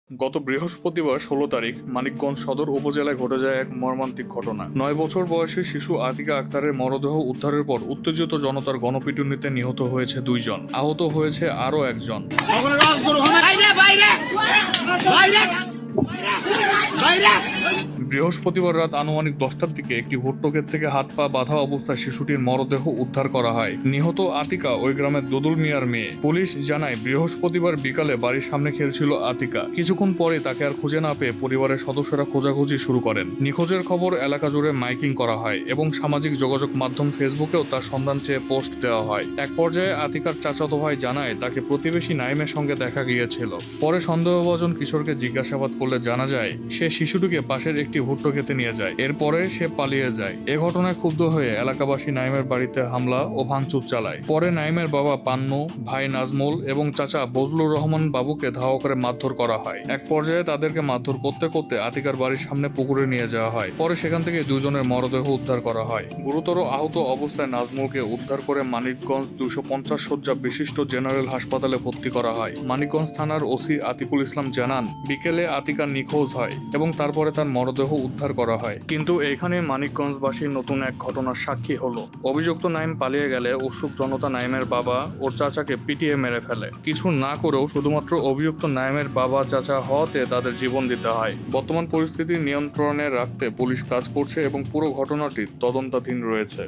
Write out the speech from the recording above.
গত বৃহস্পতিবার ১৬ তারিখ মানিকগঞ্জ সদর উপজেলায় ঘটে যায় এক মর্মান্তিক ঘটনা। ৯ বছর বয়সী শিশু আতিকা আক্তারের মরদেহ উদ্ধারের পর উত্তেজিত জনতার গণপিটুনিতে নিহত হয়েছে ২ জন, আহত হয়েছে আরও একজন। বৃহস্পতিবার রাত আনুমানিক ১০টার দিকে একটি ভুট্টোক্ষেত থেকে হাত পা বাঁধা অবস্থায় শিশুটির মরদেহ উদ্ধার করা হয়। নিহত আতিকা ওই গ্রামের দুদুল মিয়ার মেয়ে। পুলিশ জানায়, বৃহস্পতিবার বিকালে বাড়ির সামনে খেলছিল আতিকা। কিছুক্ষণ পরে তাকে আর খুঁজে না পেয়ে পরিবারের সদস্যরা খোঁজাখুঁজি শুরু করেন। নিখোঁজের খবর এলাকা জুড়ে মাইকিং করা হয় এবং সামাজিক যোগাযোগ মাধ্যম ফেসবুকেও তার সন্ধান চেয়ে পোস্ট দেওয়া হয়। এক পর্যায়ে আতিকার চাচাতো ভাই জানায় তাকে প্রতিবেশী নাইমের সঙ্গে দেখা গিয়েছিল। পরে সন্দেহভাজন কিশোরকে জিজ্ঞাসাবাদ করলে জানা যায় সে শিশুটিকে পাশের একটি ভুট্টো খেতে নিয়ে যায়। এরপরে সে পালিয়ে যায়। এ ঘটনায় ক্ষুব্ধ হয়ে এলাকাবাসী নাইমের বাড়িতে হামলা ও ভাঙচুর চালায়। পরে নাইমের বাবা পান্নু, ভাই নাজমুল এবং চাচা বজলুর রহমান বাবুকে ধাওয়া করে মারধর করা হয়। এক পর্যায়ে তাদেরকে মারধর করতে করতে আতিকার বাড়ির সামনে পুকুরে নিয়ে যাওয়া হয়। পরে সেখান থেকে দুজনের মরদেহ উদ্ধার করা হয়। গুরুতর আহত অবস্থায় নাজমুলকে উদ্ধার করে মানিকগঞ্জ ২৫০ শয্যা বিশিষ্ট জেনারেল হাসপাতালে ভর্তি করা হয়। মানিকগঞ্জ থানার ওসি আতিকুল ইসলাম জানান, বিকেলে আতিকা নিখোঁজ হয় এবং তারপরে তার মরদেহ উদ্ধার করা হয়। কিন্তু এইখানে মানিকগঞ্জবাসী নতুন এক ঘটনার সাক্ষী হলো। অভিযুক্ত নাইম পালিয়ে গেলে উৎসুক জনতা নাইমের বাবা ও চাচাকে পিটিয়ে মেরে ফেলে। কিছু না করেও শুধুমাত্র অভিযুক্ত নাইমের বাবা চাচা হওয়াতে তাদের জীবন দিতে হয়। বর্তমান পরিস্থিতি নিয়ন্ত্রণে রাখতে পুলিশ কাজ করছে এবং পুরো ঘটনাটি তদন্তাধীন রয়েছে।